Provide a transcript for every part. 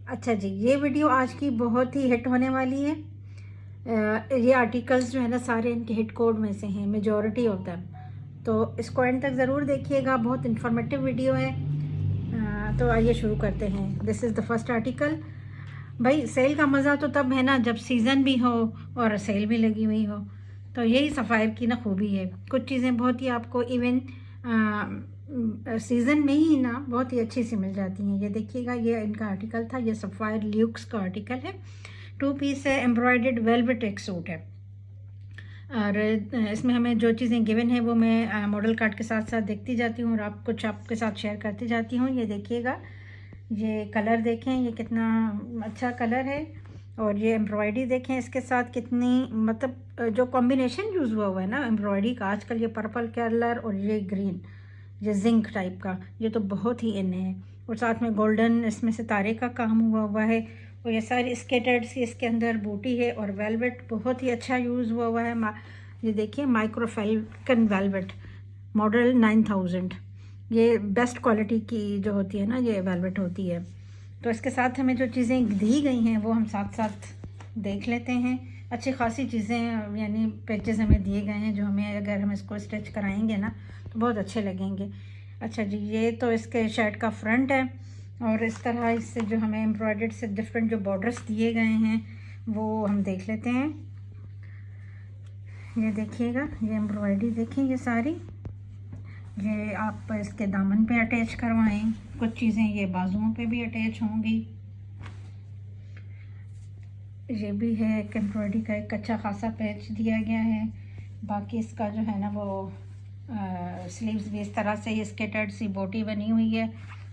अच्छा जी, ये वीडियो आज की बहुत ही हिट होने वाली है। ये आर्टिकल्स जो है ना सारे इनके हिट कोड में से हैं, मेजॉरिटी ऑफ दैम। तो इसको एंड तक ज़रूर देखिएगा, बहुत इंफॉर्मेटिव वीडियो है। तो आइए शुरू करते हैं। This is the first article. भाई सेल का मज़ा तो तब है ना जब सीज़न भी हो और सेल भी लगी हुई हो। तो यही सफ़ायर की ना खूबी है। कुछ चीज़ें बहुत ही आपको इवन सीज़न में ही ना बहुत ही अच्छी सी मिल जाती हैं। ये देखिएगा, ये इनका आर्टिकल था, ये सफ़ायर ल्यूक्स का आर्टिकल है। 2 पीस है, एम्ब्रॉयडर्ड वेलवेट एक सूट है। और इसमें हमें जो चीज़ें गिवन है वो मैं मॉडल कार्ड के साथ साथ देखती जाती हूँ और कुछ आपके साथ शेयर करती जाती हूँ। ये देखिएगा, ये कलर देखें, ये कितना अच्छा कलर है। और ये एम्ब्रॉयडरी देखें इसके साथ कितनी, मतलब जो कॉम्बिनेशन यूज़ हुआ है ना एम्ब्रॉयडरी का आजकल, ये पर्पल कलर और ये ग्रीन, ये जिंक टाइप का, ये तो बहुत ही इन है। और साथ में गोल्डन इसमें सितारे का काम हुआ है। और ये सारी स्केटर्ड सी इसके अंदर बूटी है और वेलवेट बहुत ही अच्छा यूज़ हुआ है। ये देखिए, माइक्रोफैल्कन वेलवेट मॉडल 9000, ये बेस्ट क्वालिटी की जो होती है ना ये वेलवेट होती है। तो इसके साथ हमें जो चीज़ें दी गई हैं वो हम साथ साथ देख लेते हैं। अच्छी खासी चीज़ें यानी पैचेस हमें दिए गए हैं जो हमें, अगर हम इसको स्टिच कराएंगे ना तो बहुत अच्छे लगेंगे। अच्छा जी, ये तो इसके शर्ट का फ्रंट है। और इस तरह इससे जो हमें एम्ब्रॉयडर्ड से डिफरेंट जो बॉर्डर्स दिए गए हैं वो हम देख लेते हैं। ये देखिएगा, ये एम्ब्रॉयडरी देखें, ये सारी, ये आप इसके दामन पे अटैच करवाएं। कुछ चीज़ें ये बाजुओं पे भी अटैच होंगी। ये भी है एक एम्ब्रॉयडरी का एक अच्छा खासा पैच दिया गया है। बाकी इसका जो है ना वो स्लीव्स भी इस तरह से ये स्केटर्ड सी बोटी बनी हुई है।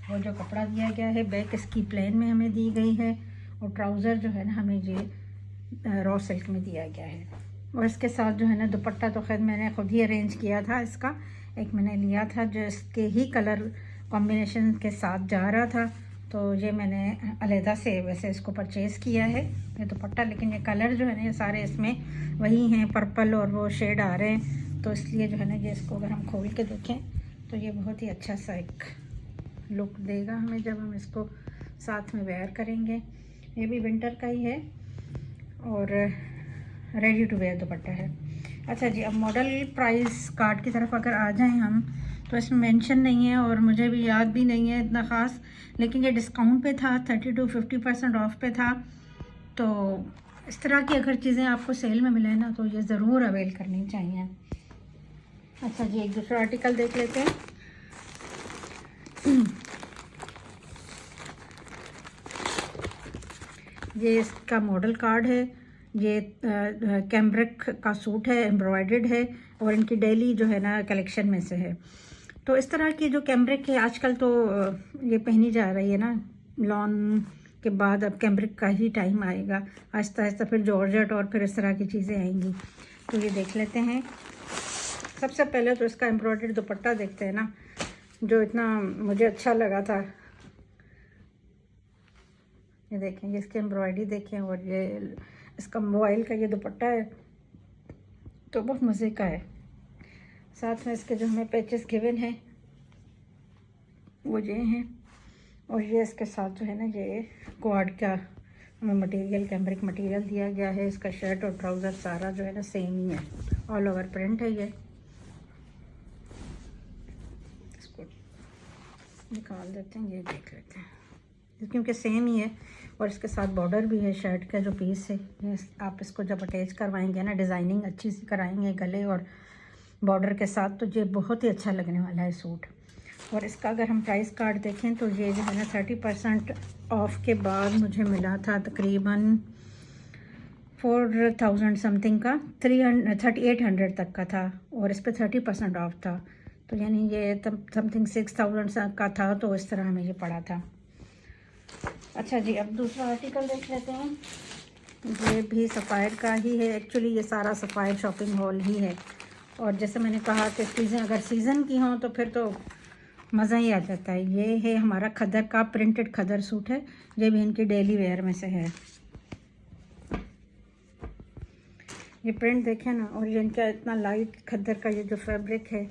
वो जो कपड़ा दिया गया है बैक इसकी प्लेन में हमें दी गई है। और ट्राउज़र जो है ना हमें ये रॉ सिल्क में दिया गया है। और इसके साथ जो है ना दुपट्टा तो खैर मैंने ख़ुद ही अरेंज किया था। इसका एक मैंने लिया था जो इसके ही कलर कॉम्बिनेशन के साथ जा रहा था, तो ये मैंने अलहदा से वैसे इसको परचेज़ किया है ये दुपट्टा। लेकिन ये कलर जो है ना ये सारे इसमें वही हैं, पर्पल और वो शेड आ रहे हैं। तो इसलिए जो है ना ये इसको अगर हम खोल के देखें तो ये बहुत ही अच्छा सा एक लुक देगा हमें जब हम इसको साथ में वेयर करेंगे। ये भी विंटर का ही है और रेडी टू वेयर दुपट्टा है। अच्छा जी, अब मॉडल प्राइस कार्ड की तरफ अगर आ जाएं हम, तो इसमें मेंशन नहीं है और मुझे भी याद भी नहीं है इतना ख़ास। लेकिन ये डिस्काउंट पे था, 30 to 50% ऑफ पे था। तो इस तरह की अगर चीज़ें आपको सेल में मिले ना तो ये ज़रूर अवेल करनी चाहिए। अच्छा जी, एक दूसरा आर्टिकल देख लेते हैं। ये इसका मॉडल कार्ड है। ये कैम्ब्रिक का सूट है, एम्ब्रॉयडर्ड है और इनकी डेली जो है ना कलेक्शन में से है। तो इस तरह की जो कैम्ब्रिक है आजकल तो ये पहनी जा रही है ना, लॉन के बाद अब कैम्ब्रिक का ही टाइम आएगा आहिस्ता आहिस्ता, फिर जॉर्जेट और फिर इस तरह की चीज़ें आएंगी। तो ये देख लेते हैं। सबसे पहले तो इसका एम्ब्रॉयडर्ड दुपट्टा देखते हैं ना, जो इतना मुझे अच्छा लगा था। ये देखें, ये इसकी एम्ब्रॉयडरी देखें और ये इसका मोबाइल का ये दुपट्टा है तो बहुत मज़े का है। साथ में इसके जो हमें पैचेस गिवन हैं वो ये हैं। और ये इसके साथ जो है ना ये क्वाड का हमें मटेरियल, कैम्ब्रिक मटेरियल दिया गया है। इसका शर्ट और ट्राउज़र सारा जो है ना सेम ही है, ऑल ओवर प्रिंट है। ये इसको निकाल देते हैं, ये देख लेते हैं क्योंकि सेम ही है। और इसके साथ बॉर्डर भी है, शर्ट का जो पीस है ये आप इसको जब अटैच करवाएंगे ना, डिज़ाइनिंग अच्छी सी कराएंगे गले और बॉर्डर के साथ, तो ये बहुत ही अच्छा लगने वाला है सूट। और इसका अगर हम प्राइस कार्ड देखें तो ये जो है ना 30% ऑफ के बाद मुझे मिला था तकरीबन 4000 समथिंग का, 3800 तक का था और इस पर 30% ऑफ था। तो यानी ये समथिंग 6000 का था, तो इस तरह हमें ये पड़ा था। अच्छा जी, अब दूसरा आर्टिकल देख लेते हैं। ये भी सफ़ायर का ही है। एक्चुअली ये सारा सफ़ायर शॉपिंग हॉल ही है। और जैसे मैंने कहा कि चीज़ें अगर सीज़न की हों तो फिर तो मज़ा ही आ जाता है। ये है हमारा खदर का प्रिंटेड खदर सूट है। ये भी इनकी डेली वेयर में से है। ये प्रिंट देखें ना, और ये इनका इतना लाइट खद्दर का ये जो फैब्रिक है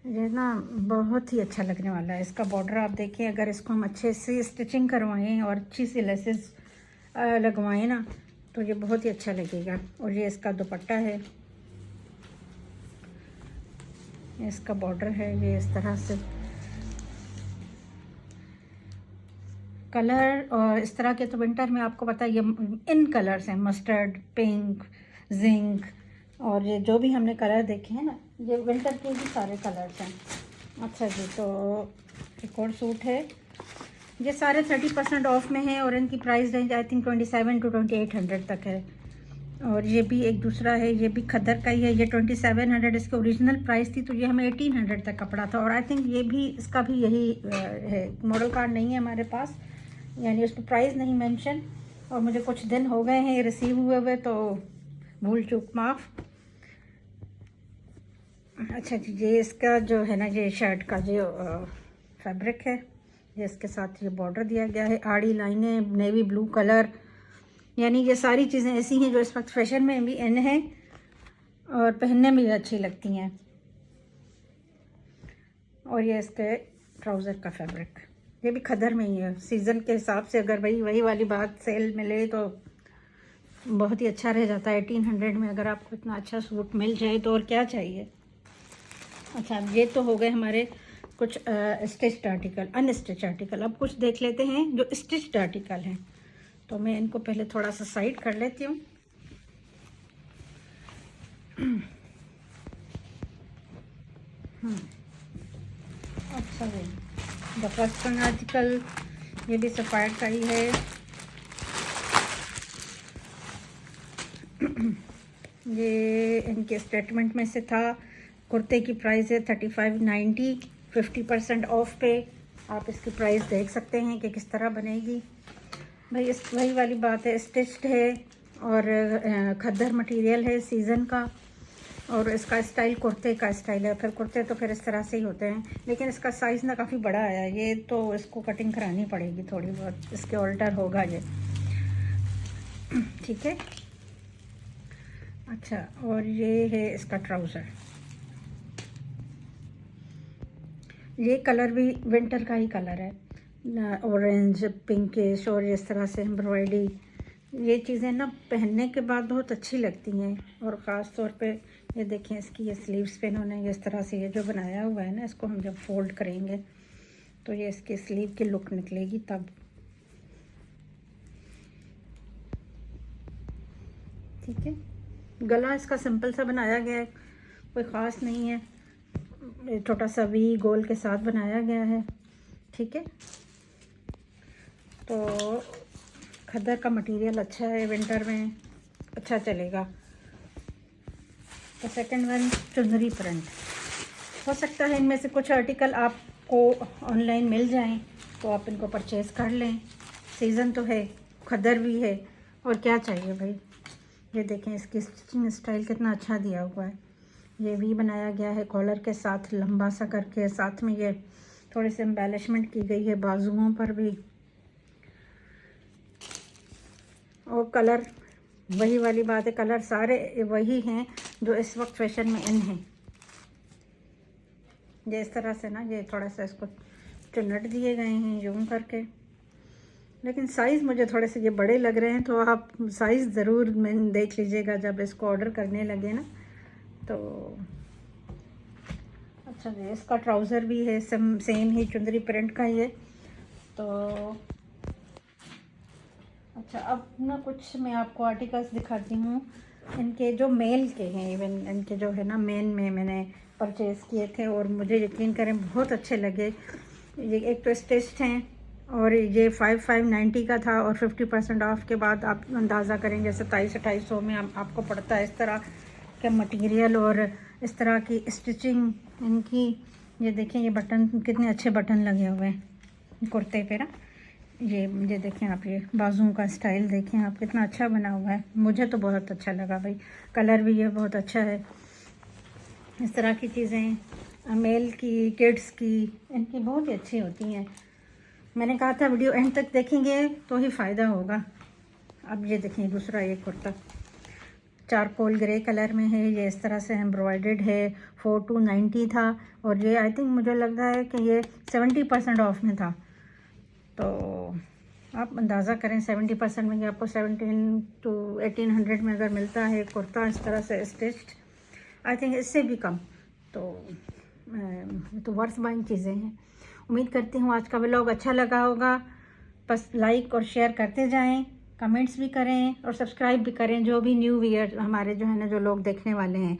ये ना बहुत ही अच्छा लगने वाला है। इसका बॉर्डर आप देखिए, अगर इसको हम अच्छे से स्टिचिंग करवाएं और अच्छी सी लेसेस लगवाएं ना, तो ये बहुत ही अच्छा लगेगा। और ये इसका दुपट्टा है, ये इसका बॉर्डर है, ये इस तरह से कलर। और इस तरह के तो विंटर में आपको पता है ये इन कलर्स हैं, मस्टर्ड, पिंक, जिंक, और ये जो भी हमने कलर देखे हैं ना, ये विंटर के भी सारे कलर्स हैं। अच्छा जी, तो एक और सूट है, ये सारे 30% ऑफ में है और इनकी price range I think 2700 to 2800 तक है। और ये भी एक दूसरा है, ये भी खद्दर का ही है, ये 2700 इसकी ओरिजिनल प्राइस थी, तो ये हमें 1800 तक कपड़ा था। और आई थिंक ये भी, इसका भी यही है। मॉडल कार्ड नहीं है हमारे पास, यानी उस पर प्राइस नहीं मेंशन, और मुझे कुछ दिन हो गए हैं रिसीव हुए हुए, तो भूल चूक माफ़। अच्छा जी, ये इसका जो है ना, ये शर्ट का जो फैब्रिक है, ये इसके साथ ये बॉर्डर दिया गया है, आड़ी लाइनें, नेवी ब्लू कलर, यानी ये सारी चीज़ें ऐसी हैं जो इस वक्त फैशन में भी इन है और पहनने में भी अच्छी लगती हैं। और ये इसके ट्राउज़र का फैब्रिक, ये भी खदर में ही है। सीज़न के हिसाब से अगर वही वाली बात सेल मिले तो बहुत ही अच्छा रह जाता है। 1800 में अगर आपको इतना अच्छा सूट मिल जाए तो और क्या चाहिए। अच्छा, ये तो हो गए हमारे कुछ स्टिच्ड आर्टिकल, अनस्टिच आर्टिकल। अब कुछ देख लेते हैं जो स्टिच्ड आर्टिकल हैं। तो मैं इनको पहले थोड़ा सा साइड कर लेती हूँ। अच्छा जी, द फर्स्ट वन आर्टिकल, ये भी सफायर का ही है। ये इनके स्टेटमेंट में से था। कुर्ते की प्राइस है 3590, 50% ऑफ पे आप इसकी प्राइस देख सकते हैं कि किस तरह बनेगी। भाई इस वही वाली बात है, स्टिच्ड है और खद्दर मटेरियल है सीज़न का, और इसका स्टाइल कुर्ते का स्टाइल है। फिर कुर्ते तो फिर इस तरह से ही होते हैं, लेकिन इसका साइज़ ना काफ़ी बड़ा आया है, ये तो इसको कटिंग करानी पड़ेगी थोड़ी बहुत, इसके ऑल्टर होगा ये, ठीक है। अच्छा, और ये है इसका ट्राउज़र, ये कलर भी विंटर का ही कलर है, ऑरेंज, पिंकिश, और इस तरह से एम्ब्रॉयडरी। ये चीज़ें ना पहनने के बाद बहुत अच्छी लगती हैं। और ख़ास तौर पे ये देखें, इसकी ये स्लीव्स पे इन्होंने इस तरह से ये जो बनाया हुआ है ना, इसको हम जब फोल्ड करेंगे तो ये इसकी स्लीव की लुक निकलेगी तब, ठीक है। गला इसका सिंपल सा बनाया गया है, कोई ख़ास नहीं है, छोटा सा वी गोल के साथ बनाया गया है, ठीक है। तो खद्दर का मटेरियल अच्छा है, विंटर में अच्छा चलेगा। तो सेकंड वन, चुनरी प्रिंट। हो सकता है इनमें से कुछ आर्टिकल आपको ऑनलाइन मिल जाएं, तो आप इनको परचेज़ कर लें। सीज़न तो है, खद्दर भी है, और क्या चाहिए भाई। ये देखें, इसकी स्टिचिंग स्टाइल कितना अच्छा दिया हुआ है। ये वी बनाया गया है कॉलर के साथ लंबा सा करके, साथ में ये थोड़ी सी एम्बेलिशमेंट की गई है बाजुओं पर भी। और कलर वही वाली बात है, कलर सारे वही हैं जो इस वक्त फैशन में इन हैं। ये इस तरह से ना, ये थोड़ा सा इसको चुन्नट दिए गए हैं यूं करके, लेकिन साइज़ मुझे थोड़े से ये बड़े लग रहे हैं, तो आप साइज़ ज़रूर मैं देख लीजिएगा जब इसको ऑर्डर करने लगे ना तो। अच्छा जी, इसका ट्राउज़र भी है सेम ही चुंदरी प्रिंट का ही है। तो अच्छा, अब ना कुछ मैं आपको आर्टिकल्स दिखाती हूँ, इनके जो मेल के हैं, इवन इनके जो है ना मेन में मैंने परचेज़ किए थे और मुझे यकीन करें बहुत अच्छे लगे। ये एक तो स्टिच्ड हैं, और ये 5590 का था, और 50% ऑफ के बाद आप अंदाज़ा करें जैसे 2700-2800 में आपको पड़ता है। इस तरह के मटेरियल और इस तरह की स्टिचिंग इनकी। ये देखें, ये बटन कितने अच्छे बटन लगे हुए हैं कुर्ते पे ना। ये देखें आप, ये बाजुओं का स्टाइल देखें आप, कितना अच्छा बना हुआ है। मुझे तो बहुत अच्छा लगा भाई, कलर भी ये बहुत अच्छा है। इस तरह की चीज़ें मेल की, किड्स की, इनकी बहुत ही अच्छी होती हैं। मैंने कहा था वीडियो एंड तक देखेंगे तो ही फ़ायदा होगा। अब ये देखें दूसरा ये कुर्ता, चारकोल ग्रे कलर में है। ये इस तरह से एम्ब्रॉयडर्ड है। 4290 था और ये आई थिंक मुझे लग रहा है कि ये 70% ऑफ में था। तो आप अंदाज़ा करें 70% में आपको 1700 to 1800 में अगर मिलता है कुर्ता इस तरह से स्टिच्ड, आई थिंक इससे भी कम, तो वर्थ बाइंग चीज़ें हैं। उम्मीद करती हूँ आज का व्लॉग अच्छा लगा होगा। बस लाइक और शेयर करते जाएं, कमेंट्स भी करें और सब्सक्राइब भी करें, जो भी न्यू व्यूअर हमारे जो है ना, जो लोग देखने वाले हैं।